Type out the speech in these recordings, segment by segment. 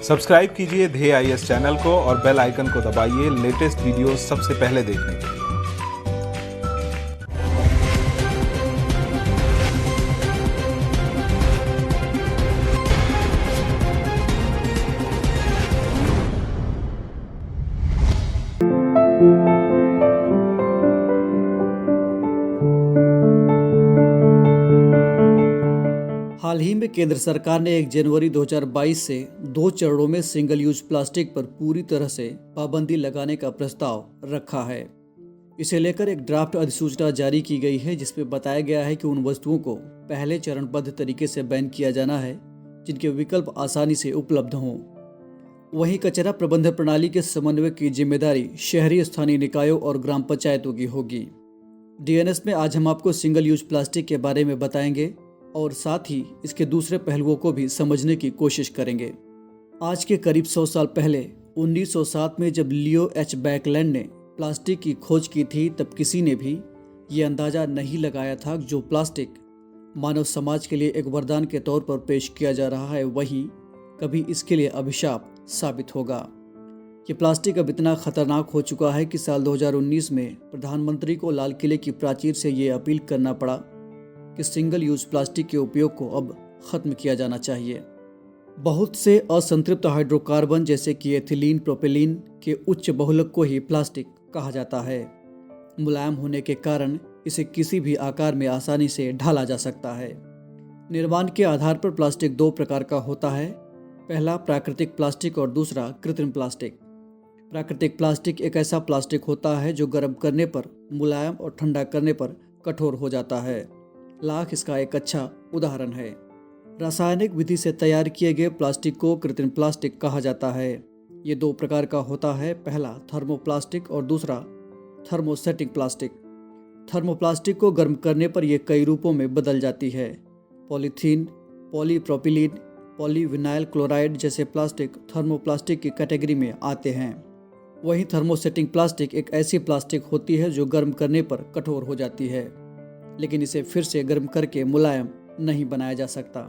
Subscribe कीजिए ध्येय IAS channel को और बेल आइकन को दबाइए लेटेस्ट वीडियो सबसे पहले देखने के लिए। हाल ही में केंद्र सरकार ने 1 जनवरी 2022 से 2 चरणों में सिंगल यूज प्लास्टिक पर पूरी तरह से पाबंदी लगाने का प्रस्ताव रखा है। इसे लेकर एक ड्राफ्ट अधिसूचना जारी की गई है जिसमें बताया गया है कि उन वस्तुओं को पहले चरणबद्ध तरीके से बैन किया जाना है जिनके विकल्प आसानी से उपलब्ध हों। वहीं कचरा प्रबंधन प्रणाली के समन्वय की जिम्मेदारी शहरी स्थानीय निकायों और ग्राम पंचायतों की होगी। डीएनएस में आज हम आपको सिंगल यूज प्लास्टिक के बारे में बताएंगे और साथ ही इसके दूसरे पहलुओं को भी समझने की कोशिश करेंगे। आज के करीब 100 साल पहले 1907 में जब लियो एच बैकलैंड ने प्लास्टिक की खोज की थी तब किसी ने भी ये अंदाज़ा नहीं लगाया था जो प्लास्टिक मानव समाज के लिए एक वरदान के तौर पर पेश किया जा रहा है वहीं कभी इसके लिए अभिशाप साबित होगा। ये प्लास्टिक अब इतना खतरनाक हो चुका है कि साल 2019 में प्रधानमंत्री को लाल किले की प्राचीर से ये अपील करना पड़ा कि सिंगल यूज प्लास्टिक के उपयोग को अब खत्म किया जाना चाहिए। बहुत से असंतृप्त हाइड्रोकार्बन जैसे कि एथिलीन प्रोपेलिन के उच्च बहुलक को ही प्लास्टिक कहा जाता है। मुलायम होने के कारण इसे किसी भी आकार में आसानी से ढाला जा सकता है। निर्माण के आधार पर प्लास्टिक 2 प्रकार का होता है। पहला प्राकृतिक प्लास्टिक और दूसरा कृत्रिम प्लास्टिक। प्राकृतिक प्लास्टिक एक ऐसा प्लास्टिक होता है जो गर्म करने पर मुलायम और ठंडा करने पर कठोर हो जाता है। लाख इसका एक अच्छा उदाहरण है। रासायनिक विधि से तैयार किए गए प्लास्टिक को कृत्रिम प्लास्टिक कहा जाता है। ये 2 प्रकार का होता है। पहला थर्मोप्लास्टिक और दूसरा थर्मोसेटिक प्लास्टिक। थर्मोप्लास्टिक को गर्म करने पर यह कई रूपों में बदल जाती है। पॉलीथीन, पॉलीप्रोपिलीन, पॉलीविनाइल क्लोराइड जैसे प्लास्टिक थर्मोप्लास्टिक की कैटेगरी में आते हैं। वहीं थर्मोसेटिंग प्लास्टिक एक ऐसी प्लास्टिक होती है जो गर्म करने पर कठोर हो जाती है लेकिन इसे फिर से गर्म करके मुलायम नहीं बनाया जा सकता।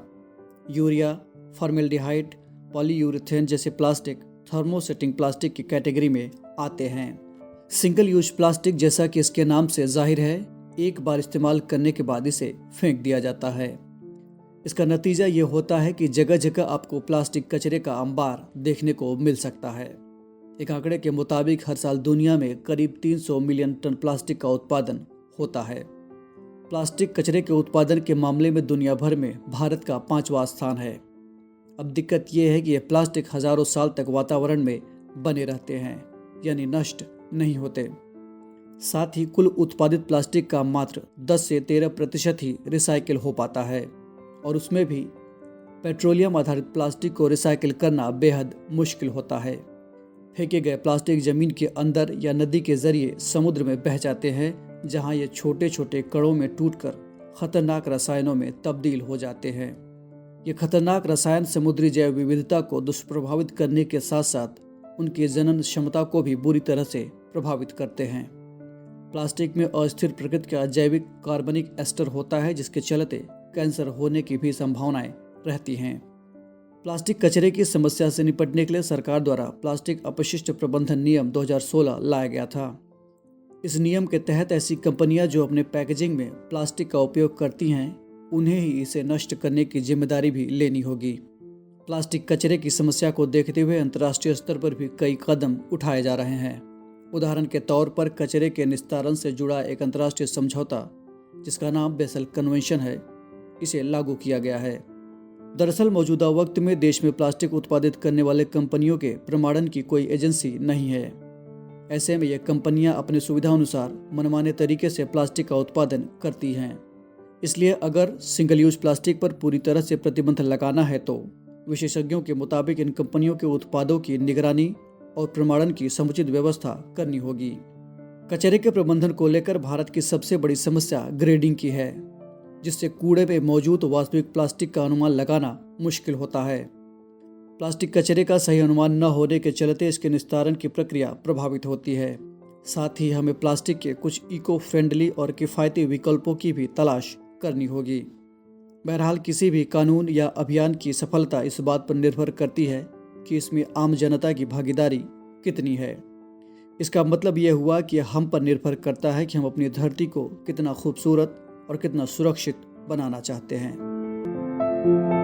यूरिया, फॉर्मेल्डिहाइड, पॉलीयूरेथेन जैसे प्लास्टिक थर्मोसेटिंग प्लास्टिक की कैटेगरी में आते हैं। सिंगल यूज प्लास्टिक जैसा कि इसके नाम से जाहिर है एक बार इस्तेमाल करने के बाद इसे फेंक दिया जाता है। इसका नतीजा ये होता है कि जगह जगह आपको प्लास्टिक कचरे का अंबार देखने को मिल सकता है। एक आंकड़े के मुताबिक हर साल दुनिया में करीब 300 मिलियन टन प्लास्टिक का उत्पादन होता है। प्लास्टिक कचरे के उत्पादन के मामले में दुनिया भर में भारत का 5वां स्थान है। अब दिक्कत यह है कि यह प्लास्टिक हजारों साल तक वातावरण में बने रहते हैं यानी नष्ट नहीं होते। साथ ही कुल उत्पादित प्लास्टिक का मात्र 10 से 13% ही रिसाइकिल हो पाता है और उसमें भी पेट्रोलियम आधारित प्लास्टिक को रिसाइकिल करना बेहद मुश्किल होता है। फेंके गए प्लास्टिक जमीन के अंदर या नदी के जरिए समुद्र में बह जाते हैं जहां ये छोटे छोटे कणों में टूटकर खतरनाक रसायनों में तब्दील हो जाते हैं। ये खतरनाक रसायन समुद्री जैव विविधता को दुष्प्रभावित करने के साथ साथ उनकी जनन क्षमता को भी बुरी तरह से प्रभावित करते हैं। प्लास्टिक में अस्थिर प्रकृति का जैविक कार्बनिक एस्टर होता है जिसके चलते कैंसर होने की भी संभावनाएं रहती हैं। प्लास्टिक कचरे की समस्या से निपटने के लिए सरकार द्वारा प्लास्टिक अपशिष्ट प्रबंधन नियम 2016 लाया गया था। इस नियम के तहत ऐसी कंपनियां जो अपने पैकेजिंग में प्लास्टिक का उपयोग करती हैं उन्हें ही इसे नष्ट करने की जिम्मेदारी भी लेनी होगी। प्लास्टिक कचरे की समस्या को देखते हुए अंतर्राष्ट्रीय स्तर पर भी कई कदम उठाए जा रहे हैं। उदाहरण के तौर पर कचरे के निस्तारण से जुड़ा एक अंतर्राष्ट्रीय समझौता जिसका नाम बेसल कन्वेंशन है, इसे लागू किया गया है। दरअसल मौजूदा वक्त में देश में प्लास्टिक उत्पादित करने वाले कंपनियों के प्रमाणन की कोई एजेंसी नहीं है। ऐसे में ये कंपनियां अपने सुविधा अनुसार मनमाने तरीके से प्लास्टिक का उत्पादन करती हैं। इसलिए अगर सिंगल यूज प्लास्टिक पर पूरी तरह से प्रतिबंध लगाना है तो विशेषज्ञों के मुताबिक इन कंपनियों के उत्पादों की निगरानी और प्रमाणन की समुचित व्यवस्था करनी होगी। कचरे के प्रबंधन को लेकर भारत की सबसे बड़ी समस्या ग्रेडिंग की है जिससे कूड़े में मौजूद वास्तविक प्लास्टिक का अनुमान लगाना मुश्किल होता है। प्लास्टिक कचरे का सही अनुमान न होने के चलते इसके निस्तारण की प्रक्रिया प्रभावित होती है। साथ ही हमें प्लास्टिक के कुछ इको फ्रेंडली और किफ़ायती विकल्पों की भी तलाश करनी होगी। बहरहाल किसी भी कानून या अभियान की सफलता इस बात पर निर्भर करती है कि इसमें आम जनता की भागीदारी कितनी है। इसका मतलब यह हुआ कि हम पर निर्भर करता है कि हम अपनी धरती को कितना खूबसूरत और कितना सुरक्षित बनाना चाहते हैं।